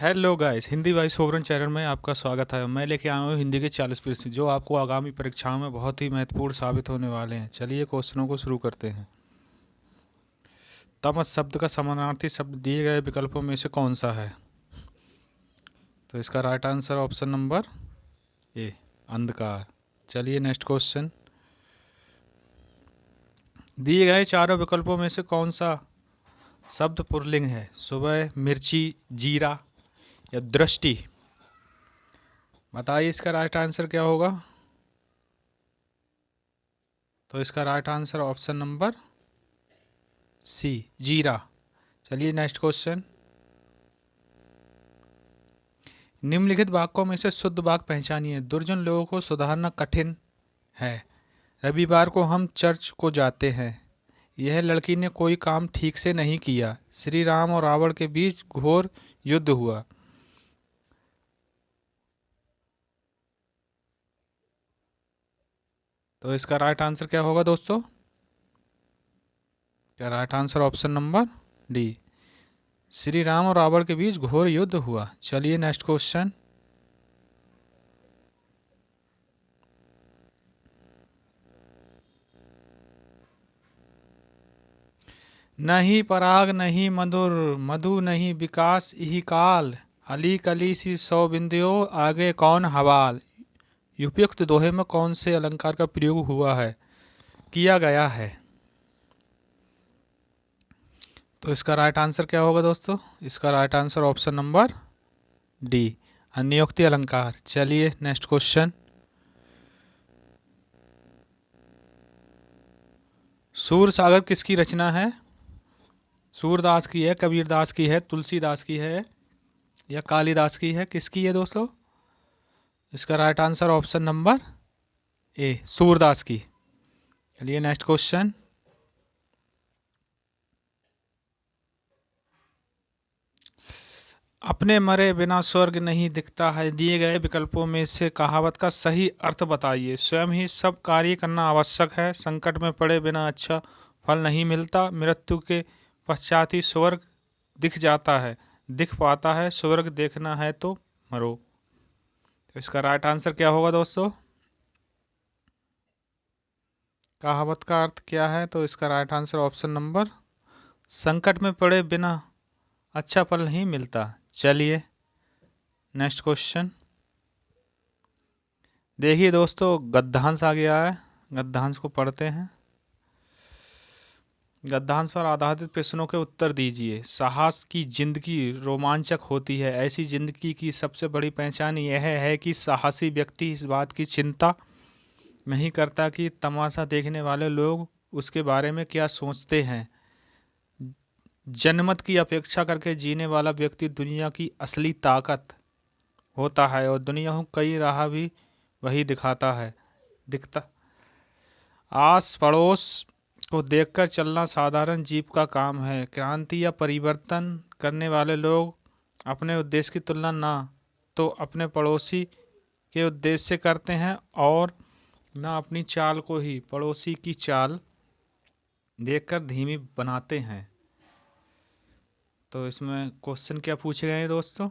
Hello guys, Hindi भाई sovereign channel में आपका स्वागत है। मैं लेके आया हूँ हिंदी के 40 प्रश्न जो आपको आगामी परीक्षाओं में बहुत ही महत्वपूर्ण साबित होने वाले हैं। चलिए क्वेश्चनों को शुरू करते हैं। तमस शब्द का समानार्थी शब्द दिए गए विकल्पों में से कौन सा है? तो इसका राइट आंसर ऑप्शन नंबर ए, अंधकार। चलिए नेक्स्ट क्वेश्चन। दिए गए चारों विकल्पों में से कौन सा शब्द पुल्लिंग है? सुबह, मिर्ची, जीरा या दृष्टि? बताइए इसका राइट आंसर क्या होगा? तो इसका right answer option number C, जीरा। चलिए नेक्स्ट क्वेश्चन। निम्नलिखित वाक्यों में से शुद्ध वाक्य पहचानिए। दुर्जन लोगों को सुधारना कठिन है। रविवार को हम चर्च को जाते हैं। यह लड़की ने कोई काम ठीक से नहीं किया। श्री राम और रावण के बीच घोर युद्ध हुआ। तो इसका राइट आंसर क्या होगा दोस्तों? क्या right answer option number D, Shri Ram और रावण के बीच घोर युद्ध हुआ। चलिए नेक्स्ट क्वेश्चन। नहीं पराग नहीं मधुर, मधु नहीं विकास इही काल, अली कली सी सौ बिंदियो आगे कौन हवाल। उपयुक्त दोहे में कौन से अलंकार का प्रयोग हुआ है, किया गया है? तो इसका राइट आंसर क्या होगा दोस्तों? इसका right answer option number D, अन्योक्ति अलंकार। चलिए नेक्स्ट क्वेश्चन। सूर सागर किसकी रचना है? सूरदास की है, कबीरदास की है, तुलसीदास की है या कालिदास की है? किसकी है दोस्तों? इसका राइट आंसर ऑप्शन नंबर ए, सूरदास की। चलिए नेक्स्ट क्वेश्चन। अपने मरे बिना स्वर्ग नहीं दिखता है। दिए गए विकल्पों में से कहावत का सही अर्थ बताइए। स्वयं ही सब कार्य करना आवश्यक है। संकट में पड़े बिना अच्छा फल नहीं मिलता। मृत्यु के पश्चात ही स्वर्ग दिख जाता है, दिख पाता है। स्वर्ग देखना है तो मरो। तो इसका राइट आंसर क्या होगा दोस्तों? कहावत का अर्थ क्या है? तो इसका राइट आंसर ऑप्शन नंबर, संकट में पड़े बिना अच्छा फल नहीं मिलता। चलिए नेक्स्ट क्वेश्चन। देखिए दोस्तों, गद्यांश आ गया है। गद्यांश को पढ़ते हैं। गद्यांश पर आधारित प्रश्नों के उत्तर दीजिए। साहस की जिंदगी रोमांचक होती है। ऐसी जिंदगी की सबसे बड़ी पहचान यह है कि साहसी व्यक्ति इस बात की चिंता नहीं करता कि तमाशा देखने वाले लोग उसके बारे में क्या सोचते हैं। जनमत की अपेक्षा करके जीने वाला व्यक्ति दुनिया की असली ताकत होता है और दुनिया को कई राह भी वही दिखता। आस पड़ोस को देखकर चलना साधारण जीव का काम है। क्रांति या परिवर्तन करने वाले लोग अपने उद्देश्य की तुलना ना तो अपने पड़ोसी के उद्देश्य से करते हैं और ना अपनी चाल को ही पड़ोसी की चाल देखकर धीमी बनाते हैं। तो इसमें क्वेश्चन क्या पूछे गए हैं दोस्तों?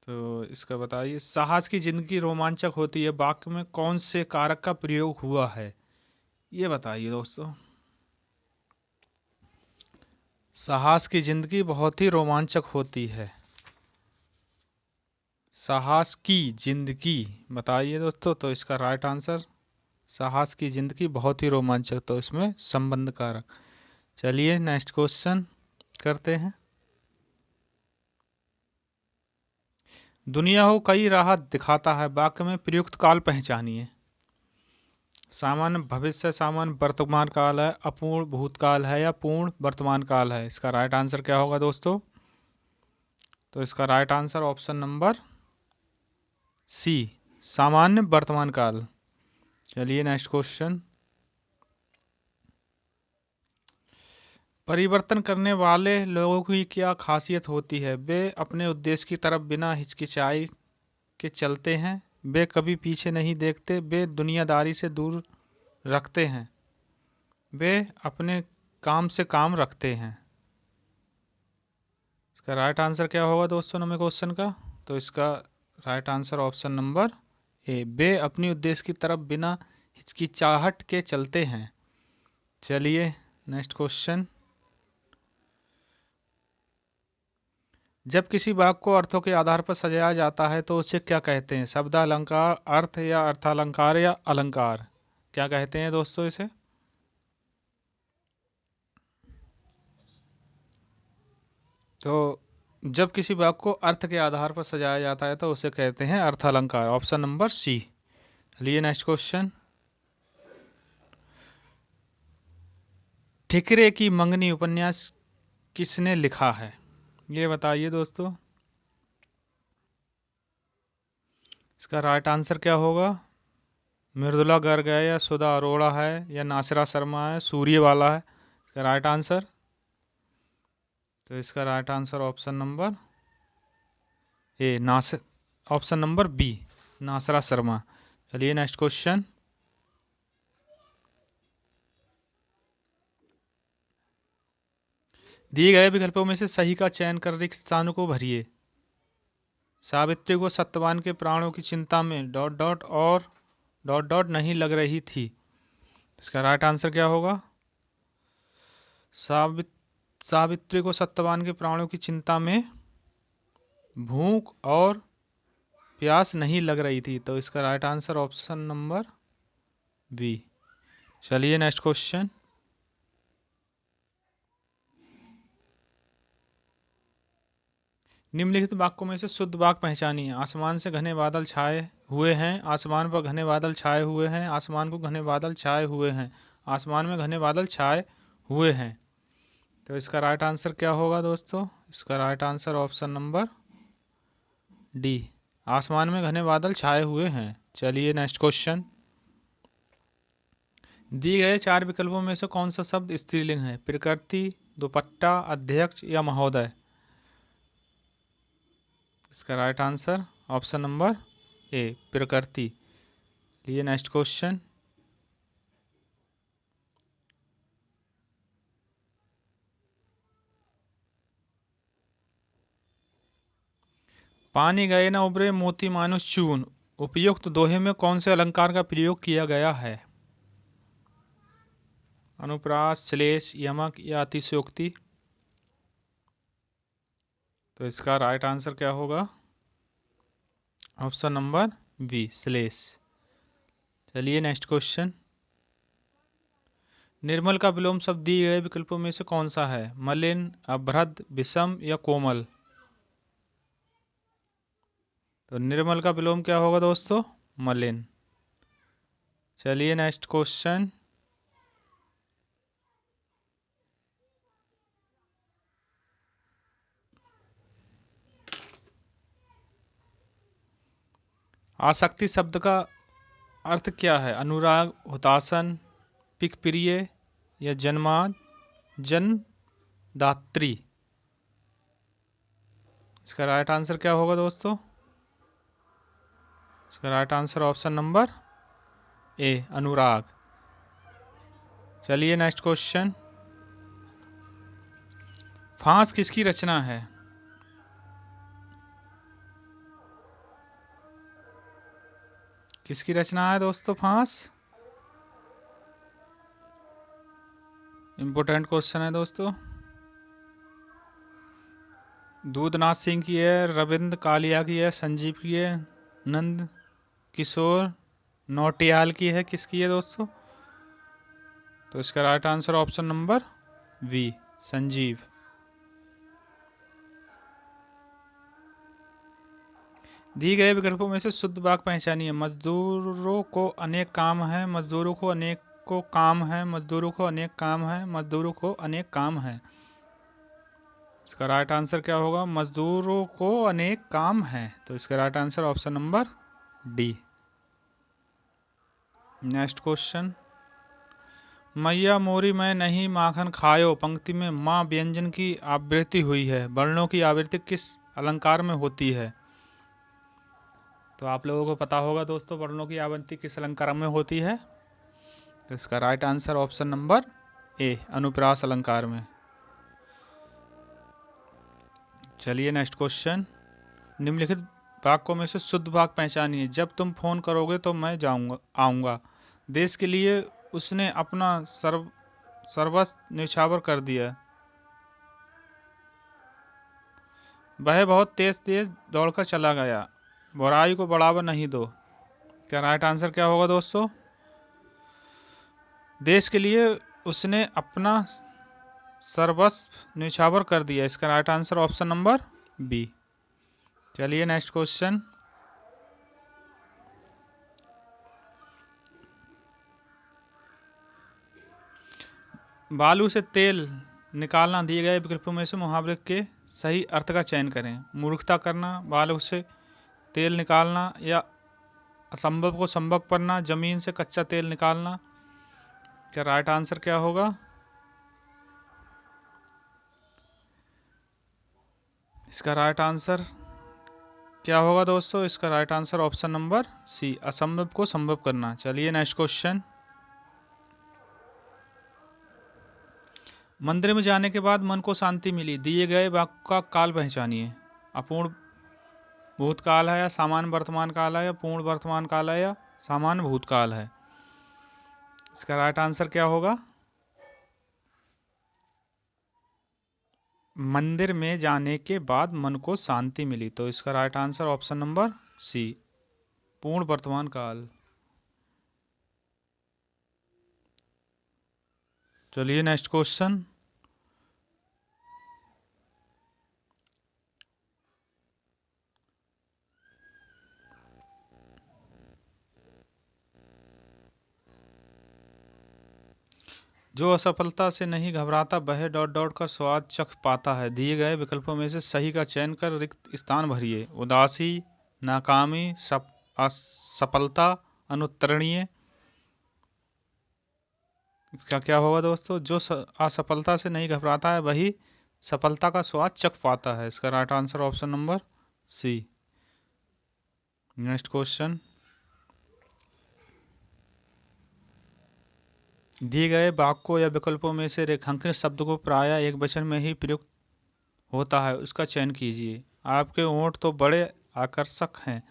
तो इसका बताइए। साहस की जिंदगी रोमांचक होती है, वाक्य में कौन से कारक का प्रयोग हुआ है, ये बताइए दोस्तों। साहस की जिंदगी बहुत ही रोमांचक होती है। साहस की जिंदगी बताइए दोस्तों। तो इसका राइट आंसर, साहस की जिंदगी बहुत ही रोमांचक, तो इसमें संबंध कारक। चलिए नेक्स्ट क्वेश्चन करते हैं। दुनिया को कई राह दिखाता है, वाक्य में प्रयुक्त काल पहचानिए। सामान्य भविष्य, सामान्य वर्तमान काल है, अपूर्ण भूतकाल है या पूर्ण वर्तमान काल है? इसका राइट आंसर क्या होगा दोस्तों? तो इसका right answer option number C, सामान्य वर्तमान काल। चलिए नेक्स्ट क्वेश्चन। परिवर्तन करने वाले लोगों की क्या खासियत होती है? वे अपने उद्देश्य की तरफ बिना हिचकिचाई के चलते हैं। वे कभी पीछे नहीं देखते। वे दुनियादारी से दूर रखते हैं। वे अपने काम से काम रखते हैं। इसका राइट आंसर क्या होगा दोस्तों नंबर क्वेश्चन का? तो इसका right answer option number A, वे अपनी उद्देश्य की तरफ बिना हिचकिचाहट के चलते हैं। चलिए नेक्स्ट क्वेश्चन। जब किसी वाक्य को अर्थों के आधार पर सजाया जाता है तो उसे क्या कहते हैं? शब्द अलंकार, अर्थ या अर्थालंकार या अलंकार? क्या कहते हैं दोस्तों इसे? तो जब किसी वाक्य को अर्थ के आधार पर सजाया जाता है तो उसे कहते हैं अर्थालंकार। ऑप्शन नंबर सी। चलिए नेक्स्ट क्वेश्चन। ठिकरे की मंगनी उपन्यास किसने लिखा है? ये बताइए दोस्तों। इसका राइट आंसर क्या होगा? मृदुला गर्ग है या सुधा अरोड़ा है या नासिरा शर्मा है, सूर्यवाला है? इसका राइट आंसर, तो इसका right answer option number A, option number B, Nasira Sharma. चलिए नेक्स्ट क्वेश्चन। दिए गए विकल्पों में से सही का चयन कर रिक्त स्थानों को भरिए। सावित्री को सत्यवान के प्राणों की चिंता में डॉट डॉट और डॉट डॉट नहीं लग रही थी। इसका राइट आंसर क्या होगा? सावित्री को सत्यवान के प्राणों की चिंता में भूख और प्यास नहीं लग रही थी। तो इसका right answer option number B. चलिए नेक्स्ट क्वेश्चन। निम्नलिखित वाक्यों में से शुद्ध वाक्य पहचानिए। आसमान से घने बादल छाए हुए हैं, आसमान पर घने बादल छाए हुए हैं, आसमान को घने बादल छाए हुए हैं, आसमान में घने बादल छाए हुए हैं। तो इसका राइट आंसर क्या होगा दोस्तों? इसका right answer option number D, आसमान में घने बादल छाए हुए हैं। चलिए नेक्स्ट क्वेश्चन। दिए गए चार विकल्पों में से कौन सा शब्द स्त्रीलिंग है? प्रकृति, दुपट्टा, अध्यक्ष या महोदय? इसका राइट आंसर ऑप्शन नंबर ए, प्रकृति। लिए नेक्स्ट क्वेश्चन। पानी गए न उबरे मोती मानुष चून, उपयुक्त दोहे में कौन से अलंकार का प्रयोग किया गया है? अनुप्रास, श्लेष, यमक या अतिशयोक्ति? तो इसका राइट आंसर क्या होगा? ऑप्शन नंबर बी, श्लेष। चलिए नेक्स्ट क्वेश्चन। निर्मल का विलोम शब्द दिए गए विकल्पों में से कौन सा है? मलिन, अभ्रद, विषम या कोमल? तो निर्मल का विलोम क्या होगा दोस्तों? मलिन। चलिए नेक्स्ट क्वेश्चन। आसक्ति शब्द का अर्थ क्या है? अनुराग, हुतासन, पिक प्रिय या जन्मदात्री? इसका राइट आंसर क्या होगा दोस्तों? इसका right answer option number A, अनुराग। चलिए नेक्स्ट क्वेश्चन। फांस किसकी रचना है? किसकी रचना है दोस्तों फांस? इंपोर्टेंट क्वेश्चन है दोस्तों। दूधनाथ सिंह की है, रविंद्र कालिया की है, संजीव की है, नंद किशोर नौटियाल की है, किसकी है दोस्तों? तो इसका right answer option number B, Sanjeev. दिए गए विकल्पों में से शुद्ध वाक्य पहचानिए। मजदूरों को अनेक काम है, मजदूरों को अनेक को काम है, मजदूरों को अनेक काम है, मजदूरों को अनेक काम है। इसका राइट आंसर क्या होगा? मजदूरों को अनेक काम है। तो इसका right answer option number D. Next question. मैया मोरी में नहीं माखन खायो पंक्ति में माँ व्यंजन की आवृत्ति हुई है, वर्णों की आवृत्ति किस अलंकार में होती है? तो आप लोगों को पता होगा दोस्तों वर्णों की आवृत्ति किस अलंकार में होती है। तो इसका राइट आंसर ऑप्शन नंबर ए, अनुप्रास अलंकार में। चलिए नेक्स्ट क्वेश्चन। निम्नलिखित वाक्यों में से शुद्ध वाक्य पहचानिए। जब तुम फोन करोगे तो मैं आऊँगा। देश के लिए उसने अपना सर्वस्व न्यौछावर कर दिया। वह बहुत तेज तेज दौड़कर चला गया। बुराई को बढ़ावा नहीं दो। क्या राइट आंसर क्या होगा दोस्तों? देश के लिए उसने अपना सर्वस्व न्यौछावर कर दिया। इसका right answer option number B. चलिए नेक्स्ट क्वेश्चन। बालू से तेल निकालना दिए गए विकल्पों में से मुहावरे के सही अर्थ का चयन करें। मूर्खता करना, बालू से तेल निकालना, या असंभव को संभव करना, जमीन से कच्चा तेल निकालना। क्या राइट आंसर क्या होगा? इसका राइट आंसर क्या होगा दोस्तों? इसका right answer option number C, असंभव को संभव करना। चलिए नेक्स्ट क्वेश्चन। मंदिर में जाने के बाद मन को शांति मिली। दिए गए वाक्य का काल पहचानिए। अपूर्ण भूतकाल है, या सामान्य वर्तमान काल है, या पूर्ण वर्तमान काल है, या सामान्य भूतकाल है। इसका राइट आंसर क्या होगा? मंदिर में जाने के बाद मन को शांति मिली, तो इसका right answer option number C, पूर्ण वर्तमान काल। चलिए नेक्स्ट क्वेश्चन। जो असफलता से नहीं घबराता वह डॉट डॉट का स्वाद चख पाता है। दिए गए विकल्पों में से सही का चयन कर रिक्त स्थान भरिए। उदासी, नाकामी, असफलता, अनुत्तरणीय। इसका क्या होगा दोस्तों? जो असफलता से नहीं घबराता है वही सफलता का स्वाद चख पाता है। इसका right answer option number C. Next question. दिए गए वाक्यों या विकल्पों में से रेखांकित शब्द को प्रायः एक वचन में ही प्रयुक्त होता है, उसका चयन कीजिए। आपके होंठ तो बड़े आकर्षक हैं।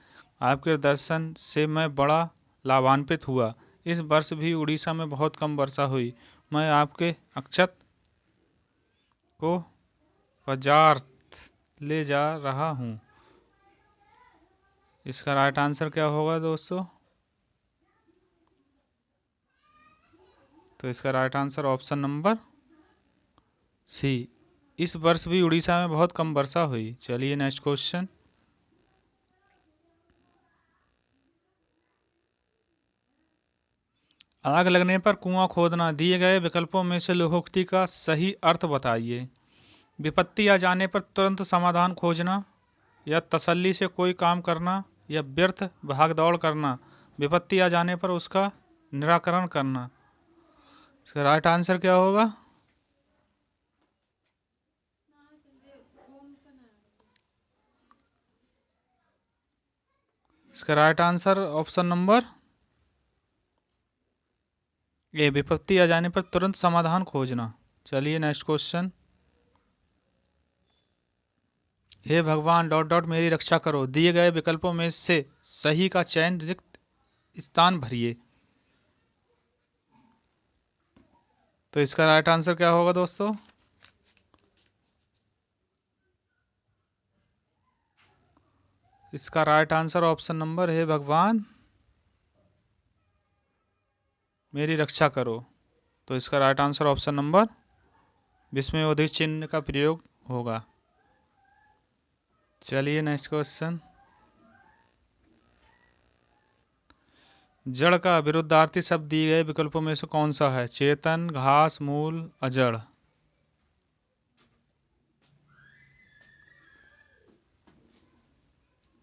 आपके दर्शन से मैं बड़ा लाभान्वित हुआ। इस वर्ष भी उड़ीसा में बहुत कम वर्षा हुई। मैं आपके अक्षत को बाजार ले जा रहा हूँ। इसका राइट आंसर क्या होगा दोस्तों? तो इसका right answer option number C, इस वर्ष भी उड़ीसा में बहुत कम वर्षा हुई। चलिए नेक्स्ट क्वेश्चन। आग लगने पर कुआं खोदना। दिए गए विकल्पों में से लोकोक्ति का सही अर्थ बताइए। विपत्ति आ जाने पर तुरंत समाधान खोजना, या तसल्ली से कोई काम करना, या व्यर्थ भागदौड़ करना। विपत्ति आ जाने पर उसका निराकरण करना। इसका राइट आंसर क्या होगा? इसका राइट आंसर ऑप्शन नंबर ए, विपत्ति आ जाने पर तुरंत समाधान खोजना। चलिए नेक्स्ट क्वेश्चन। हे भगवान डॉट डॉट मेरी रक्षा करो। दिए गए विकल्पों में से सही का चयन रिक्त स्थान भरिए। तो इसका राइट आंसर क्या होगा दोस्तों? इसका राइट आंसर ऑप्शन नंबर है, भगवान मेरी रक्षा करो। तो इसका राइट आंसर ऑप्शन नंबर विस्मयोदय चिन्ह का प्रयोग होगा। चलिए नेक्स्ट क्वेश्चन। जड़ का विरुद्धार्थी शब्द दिए गए विकल्पों में से कौन सा है? चेतन, घास, मूल, अजड़।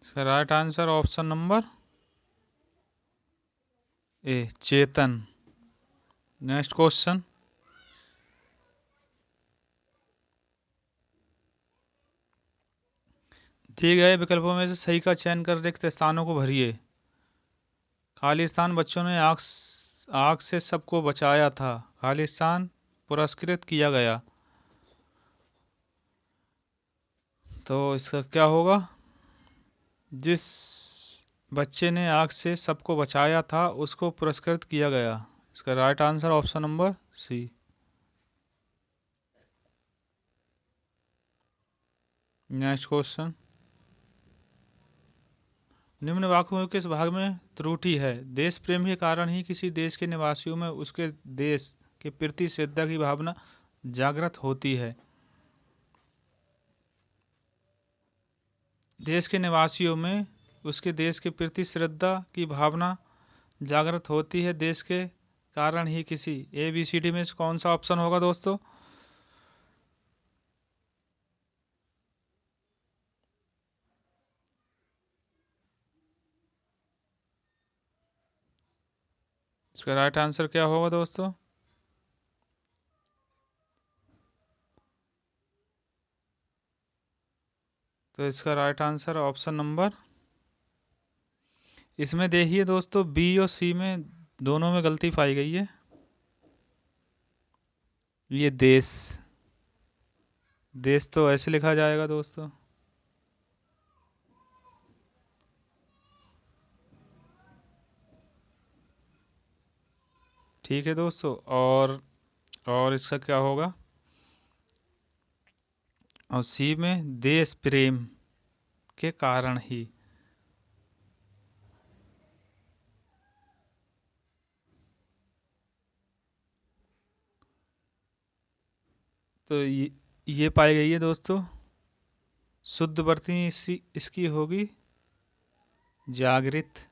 इसका राइट आंसर ऑप्शन नंबर ए, चेतन। Next question. दिए गए विकल्पों में से सही का चयन कर रिक्त स्थानों को भरिए। खाली स्थान बच्चों ने आग से सबको बचाया था। खाली स्थान पुरस्कृत किया गया। तो इसका क्या होगा? जिस बच्चे ने आग से सबको बचाया था उसको पुरस्कृत किया गया। इसका right answer option number C. Next question, निम्न वाक्यों में किस भाग में त्रुटि है? देश प्रेम के कारण ही किसी देश के निवासियों में उसके देश के प्रति श्रद्धा की भावना जागृत होती है। देश के निवासियों में उसके देश के प्रति श्रद्धा की भावना जागृत होती है देश के कारण ही किसी। ए बी सी डी में से कौन सा ऑप्शन होगा दोस्तों? इसका राइट आंसर क्या होगा दोस्तों? तो इसका राइट आंसर ऑप्शन नंबर, इसमें देखिए दोस्तों बी और सी में दोनों में गलती पाई गई है। ये देश, देश तो ऐसे लिखा जाएगा दोस्तों। ठीक है दोस्तों, और इसका क्या होगा? और सी में देश प्रेम के कारण ही। तो ये पाई गई है दोस्तों। शुद्ध वर्तनी इसकी होगी जागृत।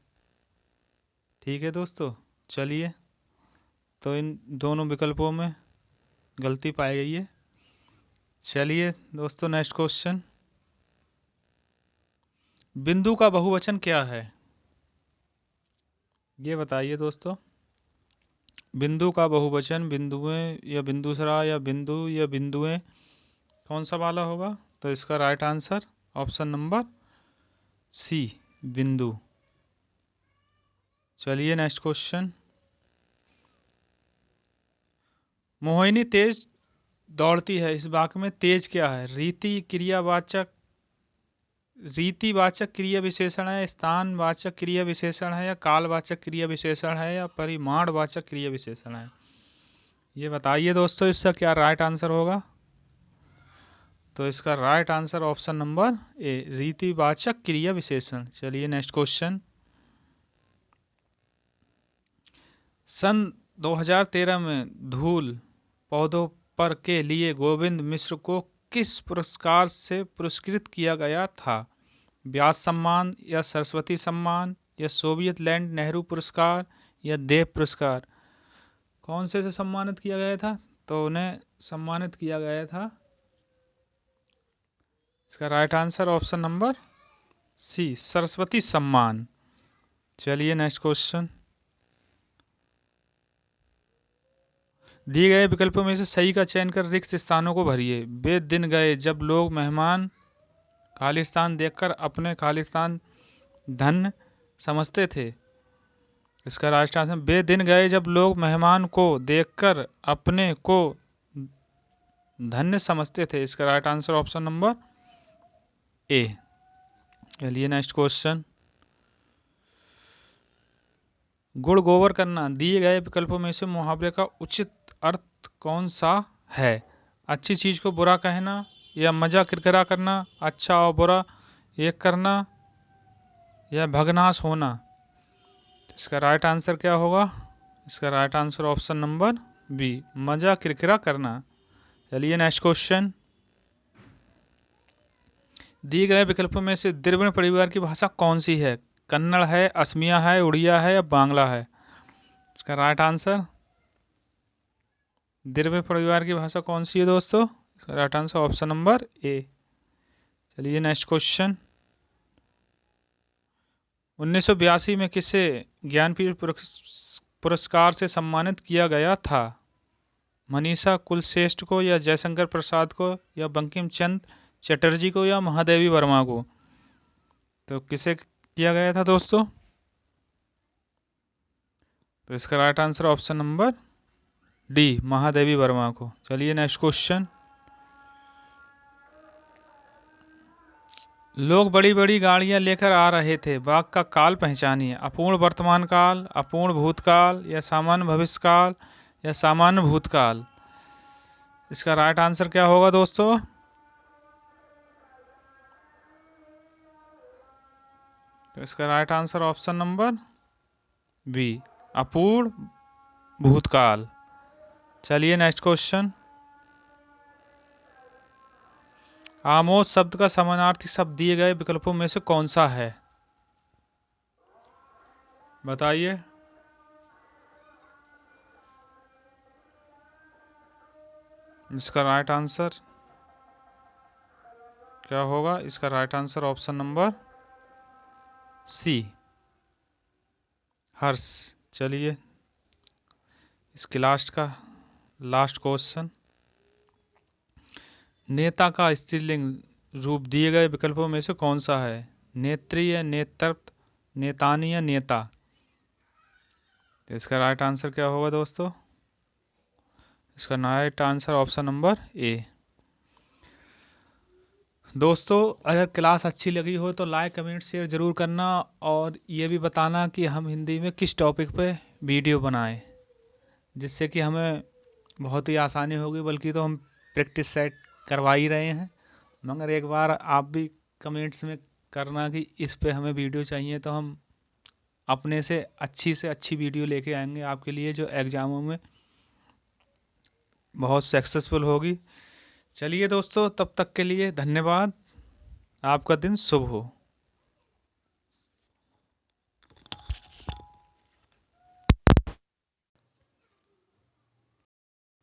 ठीक है दोस्तों, चलिए, तो इन दोनों विकल्पों में गलती पाई गई है। चलिए दोस्तों, नेक्स्ट क्वेश्चन, बिंदु का बहुवचन क्या है? ये बताइए दोस्तों। बिंदु का बहुवचन बिंदुएं या बिंदुसरा या बिंदु या बिंदुएं, कौन सा वाला होगा? तो इसका right answer option number C, बिंदु। चलिए नेक्स्ट क्वेश्चन, मोहिनी तेज दौड़ती है, इस वाक्य में तेज क्या है? रीतिवाचक क्रिया विशेषण है, स्थानवाचक क्रिया विशेषण है, या कालवाचक क्रिया विशेषण है, या परिमाणवाचक क्रिया विशेषण है? ये बताइए दोस्तों, इसका क्या राइट आंसर होगा? तो इसका right answer option number A, रीतिवाचक क्रिया विशेषण। चलिए नेक्स्ट क्वेश्चन, सन 2013 में धूल पौधों पर के लिए गोविंद मिश्र को किस पुरस्कार से पुरस्कृत किया गया था? व्यास सम्मान, या सरस्वती सम्मान, या सोवियत लैंड नेहरू पुरस्कार, या देव पुरस्कार? कौन से सम्मानित किया गया था? तो उन्हें सम्मानित किया गया था, इसका right answer option number C, Saraswati Samman. चलिए नेक्स्ट क्वेश्चन, दिए गए विकल्पों में से सही का चयन कर रिक्त स्थानों को भरिए। वे दिन गए जब लोग मेहमान खालिस्तान देखकर अपने खालिस्तान धन्य समझते थे। इसका राइट आंसर, वे दिन गए जब लोग मेहमान को देखकर अपने को धन्य समझते थे। इसका राइट आंसर ऑप्शन नंबर ए। चलिए नेक्स्ट क्वेश्चन, गुड़ गोबर करना, दिए गए विकल्पों में से मुहावरे का उचित अर्थ कौन सा है? अच्छी चीज को बुरा कहना, या मजा किरकिरा करना, अच्छा और बुरा एक करना, या भगनाश होना? तो इसका राइट आंसर क्या होगा? इसका right answer option number B, मजा किरकिरा करना। चलिए नेक्स्ट क्वेश्चन, दिए गए विकल्पों में से द्रविड़ परिवार की भाषा कौन सी है? कन्नड़ है, असमिया है, उड़िया है, या बांग्ला है? इसका राइट आंसर, द्रविड़ परिवार की भाषा कौन सी है दोस्तों? इसका राइट आंसर ऑप्शन नंबर ए। चलिए नेक्स्ट क्वेश्चन, 1982 में किसे ज्ञानपीठ पुरस्कार से सम्मानित किया गया था? मनीषा कुलश्रेष्ठ को, या जयशंकर प्रसाद को, या बंकिम चंद्र चटर्जी को, या महादेवी वर्मा को? तो किसे किया गया था दोस्तों? तो इसका right answer option number D, Mahadevi Verma को। चलिए नेक्स्ट क्वेश्चन, लोग बड़ी बड़ी गाड़ियां लेकर आ रहे थे, वाक्य का काल पहचानिए। अपूर्ण वर्तमान काल, अपूर्ण भूतकाल, या सामान्य भविष्यकाल, या सामान्य भूतकाल। इसका राइट आंसर क्या होगा दोस्तों? तो इसका right answer option number B, अपूर्ण भूतकाल। चलिए नेक्स्ट क्वेश्चन। आमोद शब्द का समानार्थी शब्द दिए गए विकल्पों में से कौन सा है? बताइए। इसका राइट आंसर क्या होगा? इसका right answer option number C, हर्ष। चलिए इसके लास्ट क्वेश्चन। नेता का स्त्रीलिंग रूप दिए गए विकल्पों में से कौन सा है? नेत्री या नेतृत्व, नेतानी या नेता। तो इसका राइट आंसर क्या होगा दोस्तों? इसका राइट आंसर ऑप्शन नंबर ए। दोस्तों अगर क्लास अच्छी लगी हो तो लाइक कमेंट शेयर ज़रूर करना, और ये भी बताना कि हम हिंदी में किस टॉपिक पे वीडियो बनाएं, जिससे कि हमें बहुत ही आसानी होगी। बल्कि तो हम प्रैक्टिस सेट करवा ही रहे हैं, मगर एक बार आप भी कमेंट्स में करना कि इस पे हमें वीडियो चाहिए, तो हम अपने से अच्छी वीडियो लेके आएंगे आपके लिए, जो एग्ज़ामों में बहुत सक्सेसफुल होगी। चलिए दोस्तों, तब तक के लिए धन्यवाद। आपका दिन शुभ हो।